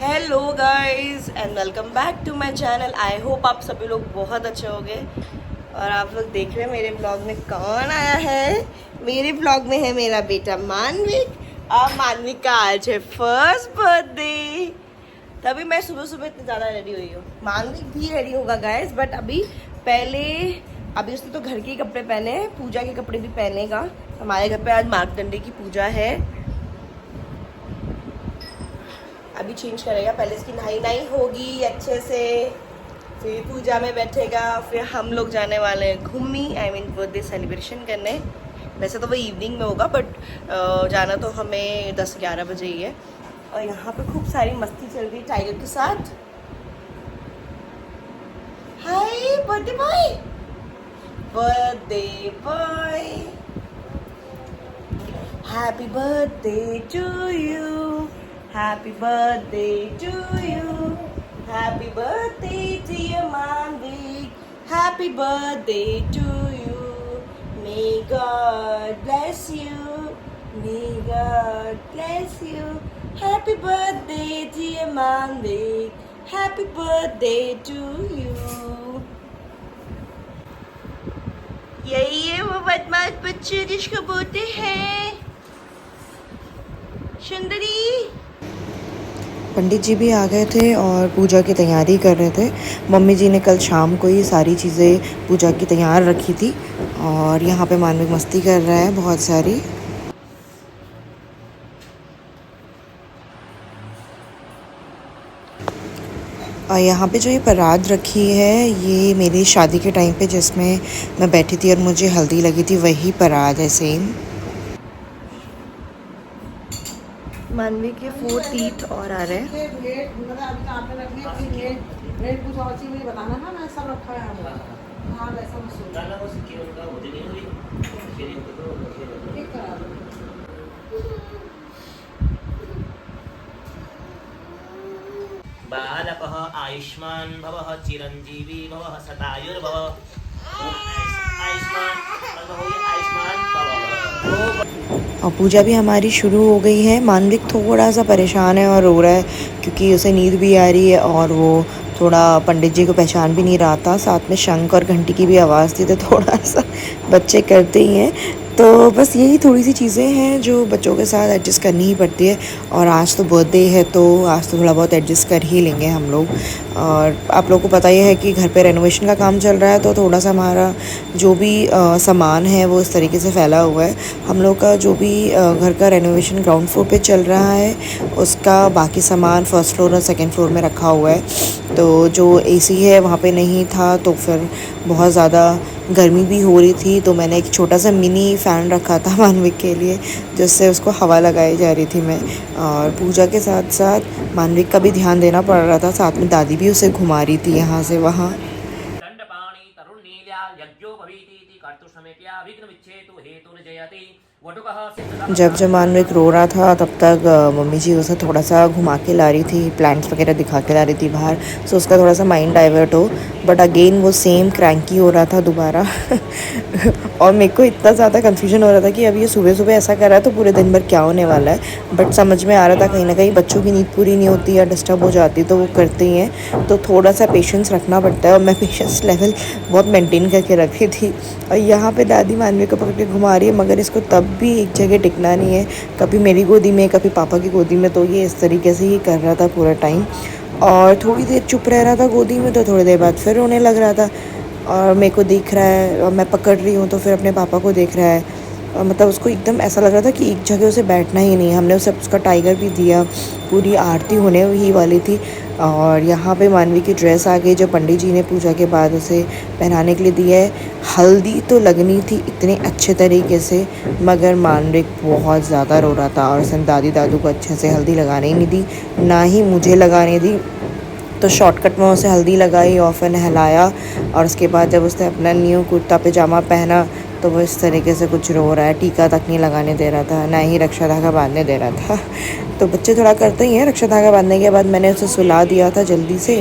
Hello guys and welcome back to my channel. I hope आप सभी लोग बहुत अच्छे होंगे। और आप लोग देख रहे हैं मेरे ब्लॉग में कौन आया है। मेरे ब्लॉग में है मेरा बेटा मानविक। और मानविक का आज है फर्स्ट बर्थडे। तभी मैं सुबह सुबह इतनी ज़्यादा रेडी हुई हूँ। मानविक भी रेडी होगा गाइस, बट अभी उसने तो घर के ही कपड़े पहने हैं, पूजा के कपड़े भी पहनेगा। हमारे घर पे आज मार्कंडे की पूजा है। अभी चेंज करेगा, पहले इसकी नहाई होगी अच्छे से, फिर पूजा में बैठेगा, फिर हम लोग जाने वाले हैं घूमी बर्थडे सेलिब्रेशन करने। वैसे तो वो इवनिंग में होगा, बट जाना तो हमें 10-11 बजे ही है। और यहाँ पे खूब सारी मस्ती चल रही है टाइगर के साथ। Hi birthday boy, birthday boy, happy birthday to you, Happy birthday to you. Happy birthday dear Manvik. Happy birthday to you. May God bless you. May God bless you. Happy birthday dear Manvik. Happy birthday to you. यही है वो बदमाश बच्चे जिसका birthday है। सुंदरी। पंडित जी भी आ गए थे और पूजा की तैयारी कर रहे थे। मम्मी जी ने कल शाम को ही सारी चीज़ें पूजा की तैयार रखी थी। और यहाँ पे मानविक मस्ती कर रहा है बहुत सारी। और यहाँ पे जो ये परात रखी है, ये मेरी शादी के टाइम पे जिसमें मैं बैठी थी और मुझे हल्दी लगी थी, वही परात है सेम। मानवी के 4 टीथ और आ रहे हैं। बालकः आयुष्मान भवः चिरंजीवी भवः शतायुर्भव आयुष्मान भवः। और पूजा भी हमारी शुरू हो गई है। मानविक थोड़ा सा परेशान है और रो रहा है क्योंकि उसे नींद भी आ रही है और वो थोड़ा पंडित जी को पहचान भी नहीं रहा था। साथ में शंख और घंटी की भी आवाज़ थी, तो थोड़ा सा बच्चे करते ही हैं। तो बस यही थोड़ी सी चीज़ें हैं जो बच्चों के साथ एडजस्ट करनी ही पड़ती है। और आज तो बर्थडे है, तो आज तो थोड़ा बहुत एडजस्ट कर ही लेंगे हम लोग। और आप लोगों को पता ही है कि घर पे रेनोवेशन का काम चल रहा है, तो थोड़ा सा हमारा जो भी सामान है वो इस तरीके से फैला हुआ है। हम लोग का जो भी घर का रेनोवेशन ग्राउंड फ्लोर पे चल रहा है, उसका बाकी सामान फर्स्ट फ्लोर और सेकंड फ्लोर में रखा हुआ है। तो जो एसी है वहाँ पे नहीं था, तो फिर बहुत ज़्यादा गर्मी भी हो रही थी, तो मैंने एक छोटा सा मिनी फ़ैन रखा था मानविक के लिए, जिससे उसको हवा लगाई जा रही थी मैं। और पूजा के साथ साथ मानविक का भी ध्यान देना पड़ रहा था, साथ में दादी भी उसे घुमा रही थी यहाँ से वहाँ। जब मानविक रो रहा था तब तक मम्मी जी उसे थोड़ा सा घुमा के ला रही थी, प्लांट्स वगैरह दिखा के ला रही थी बाहर, सो उसका थोड़ा सा माइंड डाइवर्ट हो। बट अगेन वो सेम क्रैंकी हो रहा था दोबारा। और मेरे को इतना ज़्यादा कन्फ्यूजन हो रहा था कि अब ये सुबह सुबह ऐसा कर रहा है तो पूरे दिन भर क्या होने वाला है। बट समझ में आ रहा था कहीं ना कहीं बच्चों की नींद पूरी नहीं होती या डिस्टर्ब हो जाती तो वो करते ही हैं, तो थोड़ा सा पेशेंस रखना पड़ता है। और मैं पेशेंस लेवल बहुत मेंटेन करके रखी थी। और यहाँ पे दादी मानवी को पकड़ के घुमा रही है, मगर इसको तब भी एक जगह टिकना नहीं है, कभी मेरी गोदी में कभी पापा की गोदी में। तो ये इस तरीके से ही कर रहा था पूरा टाइम। और थोड़ी देर चुप रह रहा था गोदी में, तो थोड़ी देर बाद फिर रोने लग रहा था। और मेरे को दिख रहा है और मैं पकड़ रही हूँ, तो फिर अपने पापा को देख रहा है। और मतलब उसको एकदम ऐसा लग रहा था कि एक जगह उसे बैठना ही नहीं। हमने उसे उसका टाइगर भी दिया, पूरी आरती होने ही वाली थी। और यहाँ पे मानवी की ड्रेस आ गई जो पंडित जी ने पूजा के बाद उसे पहनाने के लिए दी है। हल्दी तो लगनी थी इतने अच्छे तरीके से, मगर मानविक बहुत ज़्यादा रो रहा था और उसने दादी दादू को अच्छे से हल्दी लगाने ही नहीं दी, ना ही मुझे लगाने दी। तो शॉर्टकट में उसे हल्दी लगाई और फिर नहलाया। और उसके बाद जब उसने अपना न्यू कुर्ता पजामा पहना तो वो इस तरीके से कुछ रो रहा है। टीका तक नहीं लगाने दे रहा था, ना ही रक्षा धागा बांधने दे रहा था। तो बच्चे थोड़ा करते ही हैं। रक्षा धागा बांधने के बाद मैंने उसे सुला दिया था जल्दी से।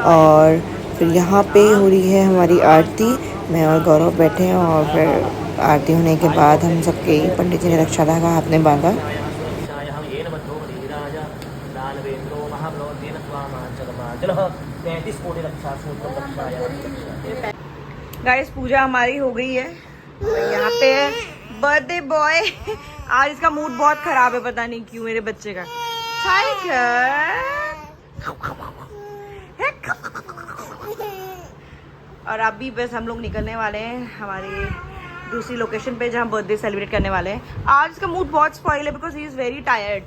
और फिर यहाँ पे हो रही है हमारी आरती। मैं और गौरव बैठे हैं और फिर आरती होने के बाद हम सबके पंडित जी ने रक्षा धागा हाथ में बांधा। देवेन्द्रो महाबलो तेन स्वामाचलमाचलः 33 कोटि रक्षा सूत्रं रक्षाया। गाइस पूजा हमारी हो गई है। यहाँ पे है बर्थडे बॉय। आज इसका मूड बहुत खराब है, पता नहीं क्यों मेरे बच्चे का। और अभी बस हम लोग निकलने वाले हैं हमारी दूसरी लोकेशन पे जहाँ बर्थडे सेलिब्रेट करने वाले हैं। आज इसका मूड बहुत स्पॉइल है because he is very tired.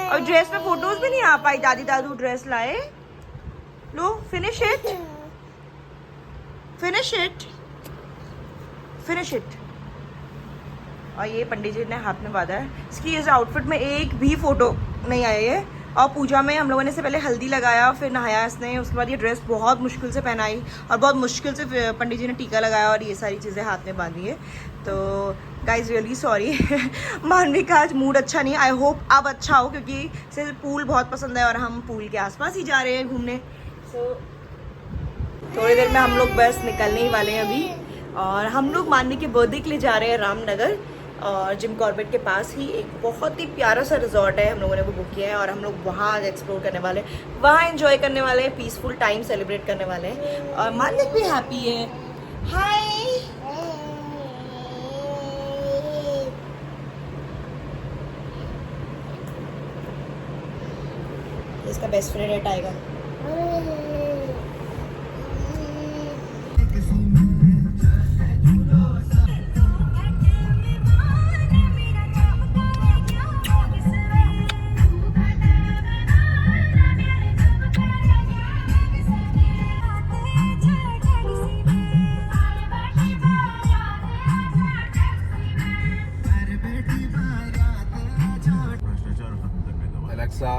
और ड्रेस में फोटोज भी नहीं आ पाई। दादी दादू ड्रेस लाए। लो finish it, finish it, finish it. और ये पंडित जी ने हाथ में बांधा है। इसकी इस आउटफिट में एक भी फोटो नहीं आई है। और पूजा में हम लोगों ने से पहले हल्दी लगाया, फिर नहाया इसने। उसके बाद ये ड्रेस बहुत मुश्किल से पहनाई और बहुत मुश्किल से पंडित जी ने टीका लगाया और ये सारी चीज़ें हाथ में बांधी है। तो गाइज रियली सॉरी। मानवी का आज मूड अच्छा नहीं। आई होप अब अच्छा हो क्योंकि इसे पूल बहुत पसंद है और हम पूल के आसपास ही जा रहे हैं घूमने। सो थोड़ी देर में हम लोग बस निकलने ही वाले हैं अभी। और हम लोग मानवी के बर्थडे के लिए जा रहे हैं रामनगर। और जिम कॉर्बेट के पास ही एक बहुत ही प्यारा सा रिजॉर्ट है, हम लोगों ने वो बुक किया है और हम लोग वहाँ आज एक्सप्लोर करने वाले हैं, वहाँ एंजॉय करने वाले हैं, पीसफुल टाइम सेलिब्रेट करने वाले हैं। और मानविक भी हैप्पी है। हाय इसका बेस्ट फ्रेंड है tiger. Alexa,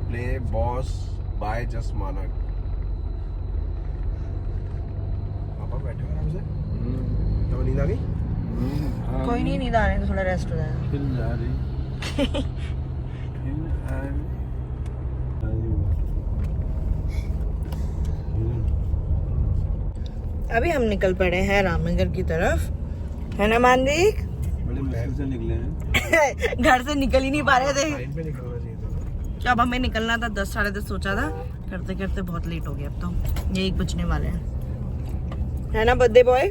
play Boss by Just Manak. पापा बैठे हो आराम से? तो नींद आ गई? कोई नहीं, नींद आने तो थोड़ा रेस्ट हो जाएगा। फिर जा रही। अभी हम निकल पड़े हैं रामनगर की तरफ, है ना मानविक? बड़े मुश्किल से निकले हैं। घर से निकल ही नहीं पा रहे थे। टाइम पे निकलना चाहिए था। अब हमें निकलना था 10 साढ़े 10 सोचा था, करते करते बहुत लेट हो गया। अब तो ये 1 बजने वाले हैं, है ना बर्थडे बॉय?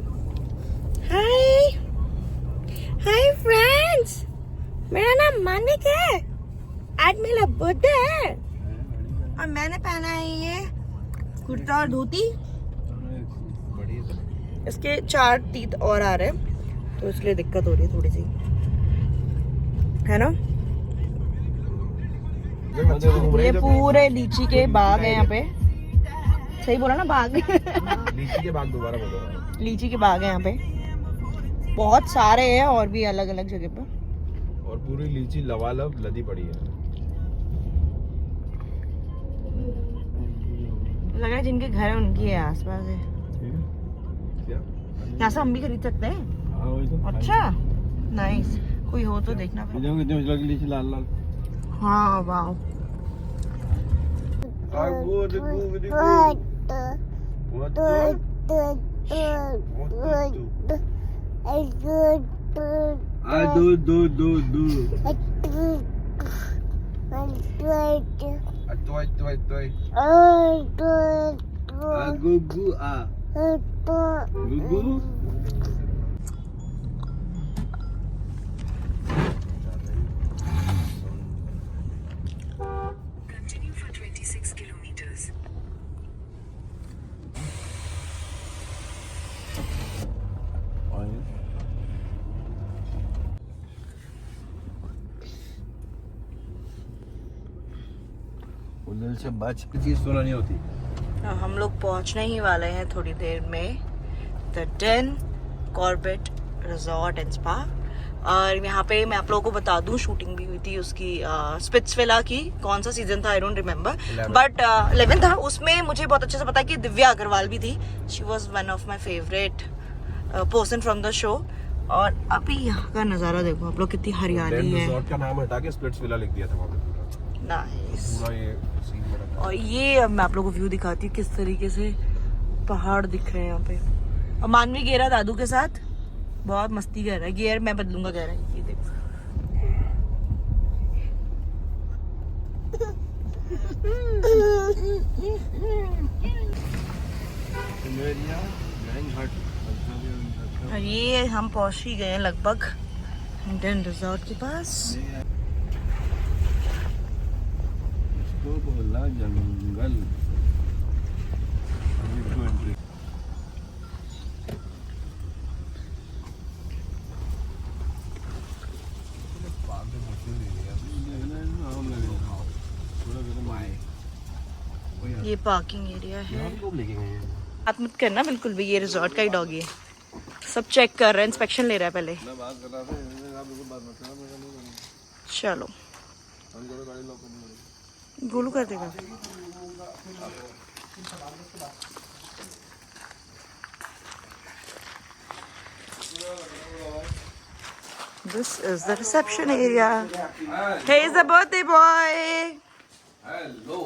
हाय हाय फ्रेंड्स, मेरा नाम मानिक है। आज मेरा बर्थडे है और मैंने पहना है ये कुर्ता और धोती। इसके 4 टीथ और आ रहे हैं तो इसलिए दिक्कत हो रही है थोड़ी सी, है ना? ये पूरे लीची के बाग है यहाँ पे। सही बोला ना, बाग? लीची के बाग दोबारा बोलो। लीची के बाग है यहाँ पे, बहुत सारे हैं और भी अलग अलग जगह पे। और पूरी लीची लबालब लदी पड़ी है। लग रहा है जिनके घर है उनकी है, आसपास है। क्या? यहाँ से हम भी खरीद सकते हैं। हाँ वही तो। अच्छा नाइस, कोई हो तो देखना फिर। लीची लाल लाल। हाँ वाह। उधर से बच की चीज सुना नहीं होती। हम लोग पहुंचने ही वाले हैं थोड़ी देर में the Den Corbett Resort and Spa. और यहाँ पे मैं आप लोगों को बता दूं, शूटिंग भी हुई थी उसकी स्पिट्सविला की। कौन सा सीजन था आई डोंट रिमेम्बर, बट 11 था। उसमें मुझे बहुत अच्छे से पता है कि दिव्या अग्रवाल भी थी। She was one of my favourite person from the show. और अभी यहाँ का नज़ारा देखो आप लोग, कितनी हरियाली है। रिजॉर्ट का नाम हटा के स्प्लिट्सविला लिख दिया था वहाँ पे पूरा। नाइस। पूरा ये सीन बना। और ये अब मैं आप लोगों को व्यू दिखाती हूँ, किस तरीके से पहाड़ दिख रहे हैं यहाँ पे। और मानवी गेरा दादू के साथ बहुत मस्ती कर रहा है। गियर मैं बदलूंगा कह रहा है, ये देखो। और ये हम पहुंच ही गए हैं लगभग इंडियन रिजॉर्ट के पास। इसको बोला जंगल। ये पार्किंग एरिया है। बात मत करना बिल्कुल भी, ये रिजॉर्ट का ही डॉगी है। सब चेक कर रहे हैं, इंस्पेक्शन ले रहा है पहले। चलो गोलू कर देगा। This is the reception area. Hey, is the birthday boy. Hello.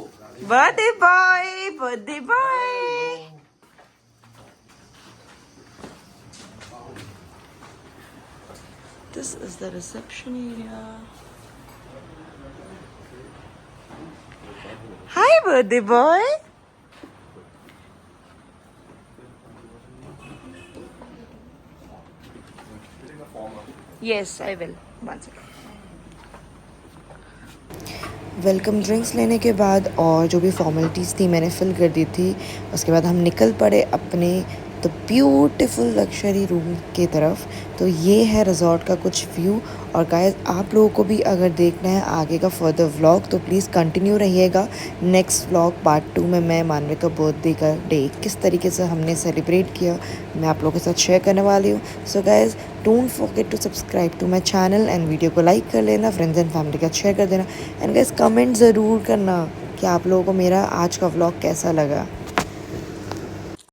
Birthday boy. Birthday boy. This is the reception area. Hi, birthday boy. Yes, I will. One second. Welcome drinks लेने के बाद और जो भी फॉर्मेलिटीज़ थी मैंने fill कर दी थी। उसके बाद हम निकल पड़े अपने द ब्यूटीफुल लग्जरी रूम की तरफ। तो ये है रिजॉर्ट का कुछ व्यू। और गाइस आप लोगों को भी अगर देखना है आगे का फर्दर व्लॉग तो प्लीज़ कंटिन्यू रहिएगा। नेक्स्ट व्लॉग पार्ट 2 में मैं मानवी का बर्थडे का डे किस तरीके से हमने सेलिब्रेट किया मैं आप लोगों के साथ शेयर करने वाली हूँ। So guys don't forget to subscribe to my channel and video को लाइक कर लेना, फ्रेंड्स एंड फैमिली का शेयर कर देना। एंड गाइस कमेंट ज़रूर करना कि आप लोगों को मेरा आज का व्लॉग कैसा लगा।